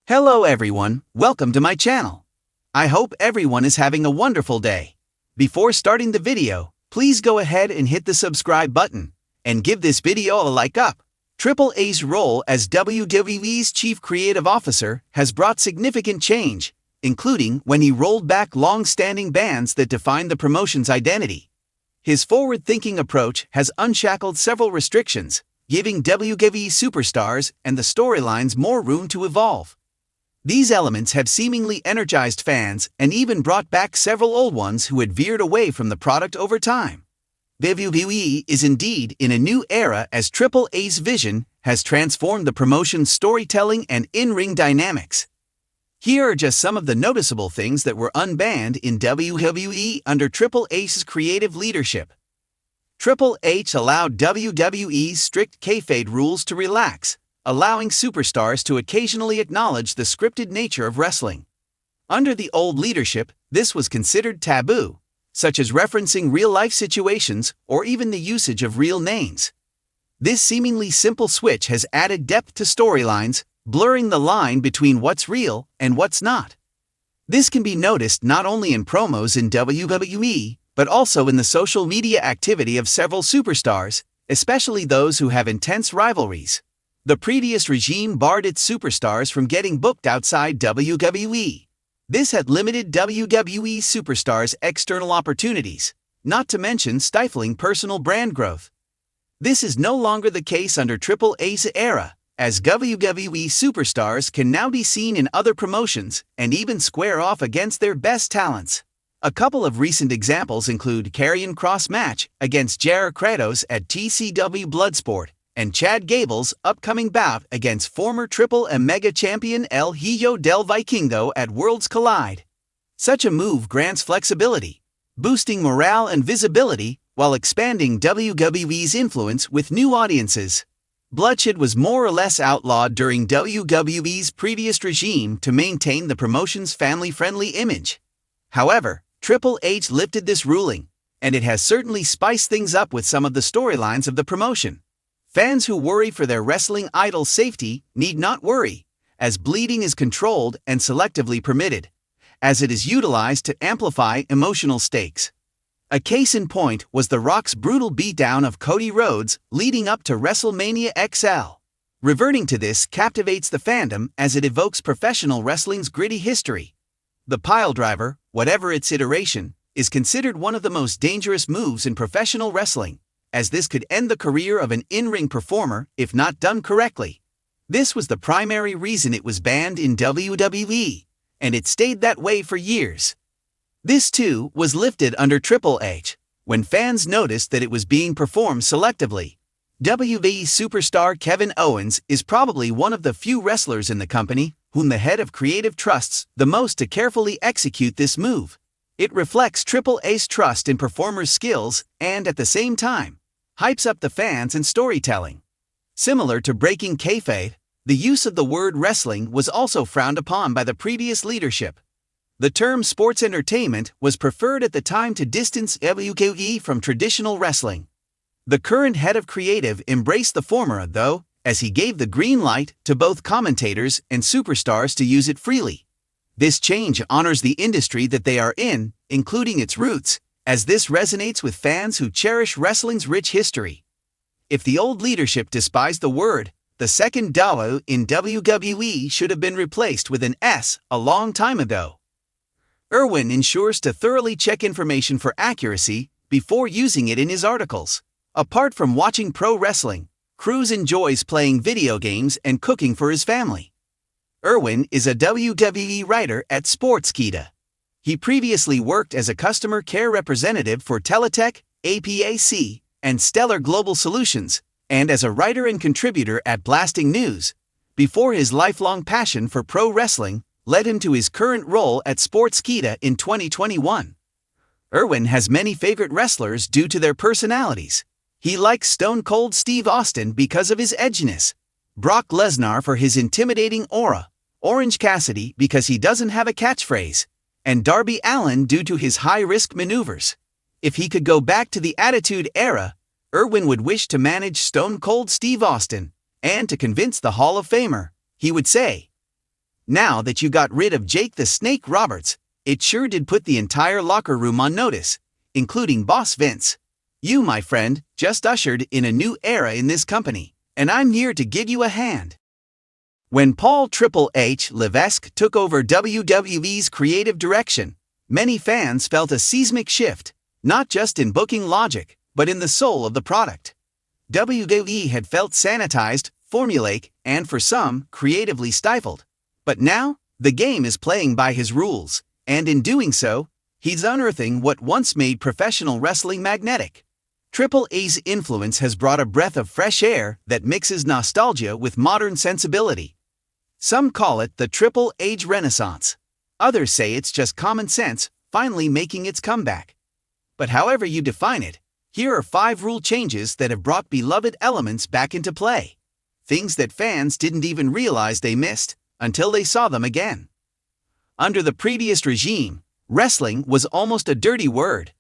Hello everyone, welcome to my channel. I hope everyone is having a wonderful day. Before starting the video, please go ahead and hit the subscribe button, and give this video a like up. Triple H's role as WWE's Chief Creative Officer has brought significant change, including when he rolled back long-standing bans that defined the promotion's identity. His forward-thinking approach has unshackled several restrictions, giving WWE superstars and the storylines more room to evolve. These elements have seemingly energized fans and even brought back several old ones who had veered away from the product over time. WWE is indeed in a new era as Triple H's vision has transformed the promotion's storytelling and in-ring dynamics. Here are just some of the noticeable things that were unbanned in WWE under Triple H's creative leadership. Triple H allowed WWE's strict kayfabe rules to relax, allowing superstars to occasionally acknowledge the scripted nature of wrestling. Under the old leadership, this was considered taboo, such as referencing real-life situations or even the usage of real names. This seemingly simple switch has added depth to storylines, blurring the line between what's real and what's not. This can be noticed not only in promos in WWE, but also in the social media activity of several superstars, especially those who have intense rivalries. The previous regime barred its superstars from getting booked outside WWE. This had limited WWE superstars' external opportunities, not to mention stifling personal brand growth. This is no longer the case under Triple H's era, as WWE superstars can now be seen in other promotions and even square off against their best talents. A couple of recent examples include Karrion Kross match against Jair Kratos at TCW Bloodsport, and Chad Gable's upcoming bout against former Triple M Mega Champion El Hijo del Vikingo at Worlds Collide. Such a move grants flexibility, boosting morale and visibility while expanding WWE's influence with new audiences. Bloodshed was more or less outlawed during WWE's previous regime to maintain the promotion's family-friendly image. However, Triple H lifted this ruling, and it has certainly spiced things up with some of the storylines of the promotion. Fans who worry for their wrestling idol's safety need not worry, as bleeding is controlled and selectively permitted, as it is utilized to amplify emotional stakes. A case in point was The Rock's brutal beatdown of Cody Rhodes leading up to WrestleMania XL. Reverting to this captivates the fandom as it evokes professional wrestling's gritty history. The piledriver, whatever its iteration, is considered one of the most dangerous moves in professional wrestling, as this could end the career of an in-ring performer if not done correctly. This was the primary reason it was banned in WWE, and it stayed that way for years. This too was lifted under Triple H, when fans noticed that it was being performed selectively. WWE superstar Kevin Owens is probably one of the few wrestlers in the company whom the head of creative trusts the most to carefully execute this move. It reflects Triple H's trust in performers' skills and, at the same time, hypes up the fans and storytelling. Similar to breaking kayfabe, the use of the word wrestling was also frowned upon by the previous leadership. The term sports entertainment was preferred at the time to distance WWE from traditional wrestling. The current head of creative embraced the former, though, as he gave the green light to both commentators and superstars to use it freely. This change honors the industry that they are in, including its roots, as this resonates with fans who cherish wrestling's rich history. If the old leadership despised the word, the second W in WWE should have been replaced with an S a long time ago. Irwin ensures to thoroughly check information for accuracy before using it in his articles. Apart from watching pro wrestling, Cruz enjoys playing video games and cooking for his family. Irwin is a WWE writer at Sportskeeda. He previously worked as a customer care representative for Teletech, APAC, and Stellar Global Solutions, and as a writer and contributor at Blasting News, before his lifelong passion for pro wrestling led him to his current role at Sportskeeda in 2021. Irwin has many favorite wrestlers due to their personalities. He likes Stone Cold Steve Austin because of his edginess, Brock Lesnar for his intimidating aura, Orange Cassidy because he doesn't have a catchphrase, and Darby Allin due to his high-risk maneuvers. If he could go back to the Attitude Era, Irwin would wish to manage Stone Cold Steve Austin, and to convince the Hall of Famer, he would say, Now that you got rid of Jake the Snake Roberts, it sure did put the entire locker room on notice, including Boss Vince. You, my friend, just ushered in a new era in this company, and I'm here to give you a hand. When Paul Triple H Levesque took over WWE's creative direction, many fans felt a seismic shift, not just in booking logic, but in the soul of the product. WWE had felt sanitized, formulaic, and for some, creatively stifled. But now, the game is playing by his rules, and in doing so, he's unearthing what once made professional wrestling magnetic. Triple H's influence has brought a breath of fresh air that mixes nostalgia with modern sensibility. Some call it the Triple H Renaissance. Others say it's just common sense finally making its comeback. But however you define it, here are 5 rule changes that have brought beloved elements back into play. Things that fans didn't even realize they missed until they saw them again. Under the previous regime, wrestling was almost a dirty word.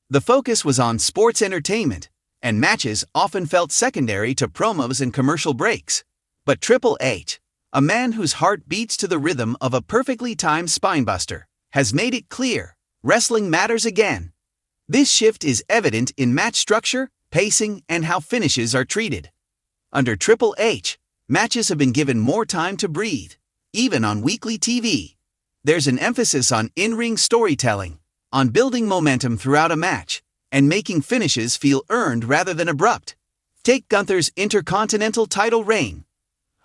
The focus was on sports entertainment, and matches often felt secondary to promos and commercial breaks. But Triple H, a man whose heart beats to the rhythm of a perfectly timed spinebuster, has made it clear, wrestling matters again. This shift is evident in match structure, pacing, and how finishes are treated. Under Triple H, matches have been given more time to breathe, even on weekly TV. There's an emphasis on in-ring storytelling, on building momentum throughout a match, and making finishes feel earned rather than abrupt. Take Gunther's Intercontinental title reign.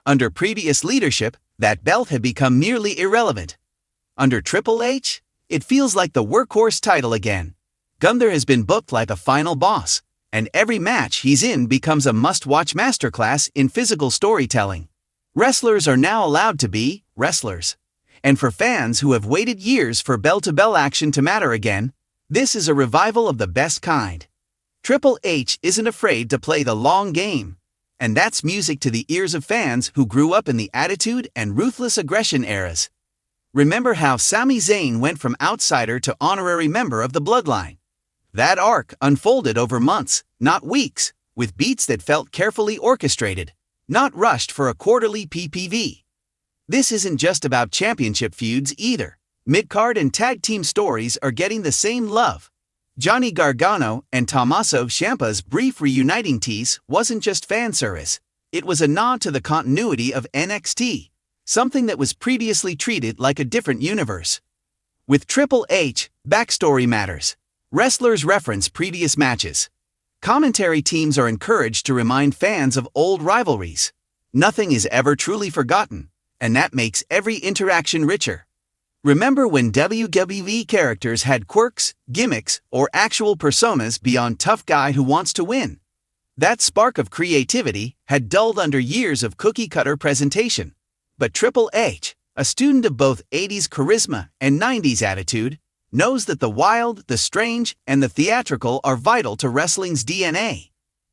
Under previous leadership, that belt had become nearly irrelevant. Under Triple H, it feels like the workhorse title again. Gunther has been booked like a final boss, and every match he's in becomes a must-watch masterclass in physical storytelling. Wrestlers are now allowed to be wrestlers. And for fans who have waited years for bell-to-bell action to matter again, this is a revival of the best kind. Triple H isn't afraid to play the long game, and that's music to the ears of fans who grew up in the Attitude and Ruthless Aggression eras. Remember how Sami Zayn went from outsider to honorary member of the Bloodline? That arc unfolded over months, not weeks, with beats that felt carefully orchestrated, not rushed for a quarterly PPV. This isn't just about championship feuds either. Mid-card and tag team stories are getting the same love. Johnny Gargano and Tommaso Ciampa's brief reuniting tease wasn't just fan service. It was a nod to the continuity of NXT, something that was previously treated like a different universe. With Triple H, backstory matters. Wrestlers reference previous matches. Commentary teams are encouraged to remind fans of old rivalries. Nothing is ever truly forgotten, and that makes every interaction richer. Remember when WWE characters had quirks, gimmicks, or actual personas beyond tough guy who wants to win? That spark of creativity had dulled under years of cookie-cutter presentation. But Triple H, a student of both 80s charisma and 90s attitude, knows that the wild, the strange, and the theatrical are vital to wrestling's DNA.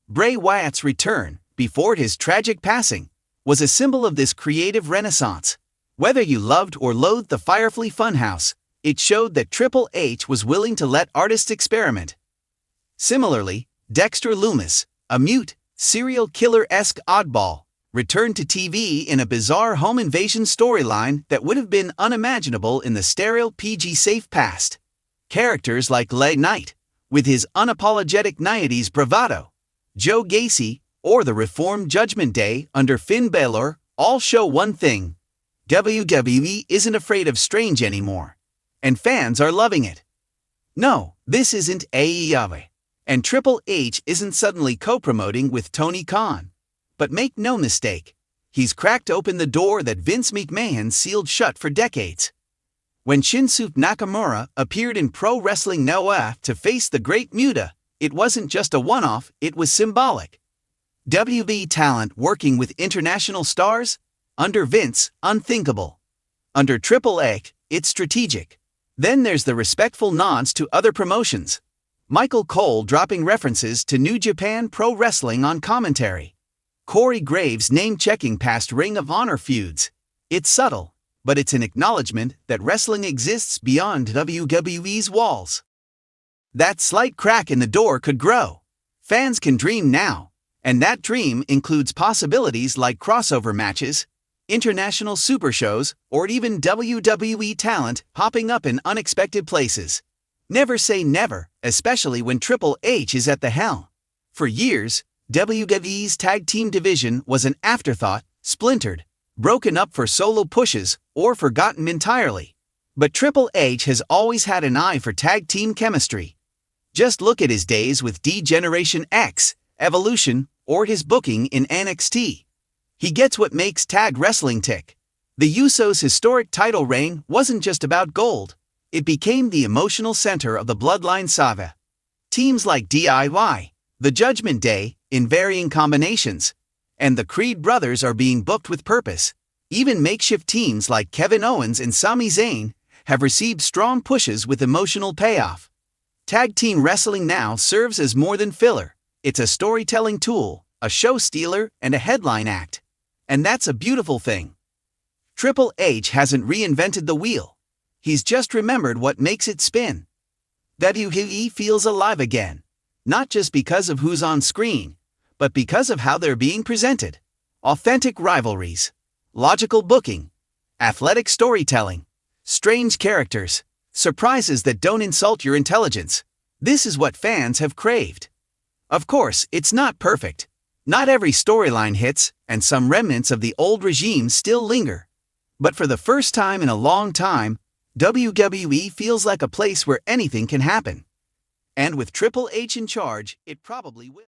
Bray Wyatt's return, before his tragic passing, was a symbol of this creative renaissance. Whether you loved or loathed the Firefly Funhouse, it showed that Triple H was willing to let artists experiment. Similarly, Dexter Lumis, a mute, serial killer-esque oddball, returned to TV in a bizarre home invasion storyline that would have been unimaginable in the sterile PG-safe past. Characters like Late Knight, with his unapologetic 90s bravado, Joe Gacy, or the reformed Judgment Day under Finn Balor, all show one thing: WWE isn't afraid of strange anymore. And fans are loving it. No, this isn't AEW. And Triple H isn't suddenly co-promoting with Tony Khan. But make no mistake, he's cracked open the door that Vince McMahon sealed shut for decades. When Shinsuke Nakamura appeared in Pro Wrestling Noah to face the Great Muta, it wasn't just a one-off, it was symbolic. WB talent working with international stars? Under Vince, unthinkable. Under Triple H, it's strategic. Then there's the respectful nods to other promotions. Michael Cole dropping references to New Japan Pro Wrestling on commentary. Corey Graves name-checking past Ring of Honor feuds. It's subtle, but it's an acknowledgement that wrestling exists beyond WWE's walls. That slight crack in the door could grow. Fans can dream now, and that dream includes possibilities like crossover matches, international super shows, or even WWE talent popping up in unexpected places. Never say never, especially when Triple H is at the helm. For years, WWE's tag team division was an afterthought, splintered, broken up for solo pushes, or forgotten entirely. But Triple H has always had an eye for tag team chemistry. Just look at his days with D-Generation X, Evolution, or his booking in NXT. He gets what makes tag wrestling tick. The Usos' historic title reign wasn't just about gold. It became the emotional center of the Bloodline saga. Teams like DIY, The Judgment Day, in varying combinations, and the Creed brothers are being booked with purpose. Even makeshift teams like Kevin Owens and Sami Zayn have received strong pushes with emotional payoff. Tag team wrestling now serves as more than filler. It's a storytelling tool, a show stealer, and a headline act. And that's a beautiful thing. Triple H hasn't reinvented the wheel. He's just remembered what makes it spin. WWE feels alive again, not just because of who's on screen, but because of how they're being presented. Authentic rivalries, logical booking, athletic storytelling, strange characters, surprises that don't insult your intelligence. This is what fans have craved. Of course, it's not perfect. Not every storyline hits, and some remnants of the old regime still linger. But for the first time in a long time, WWE feels like a place where anything can happen. And with Triple H in charge, it probably will.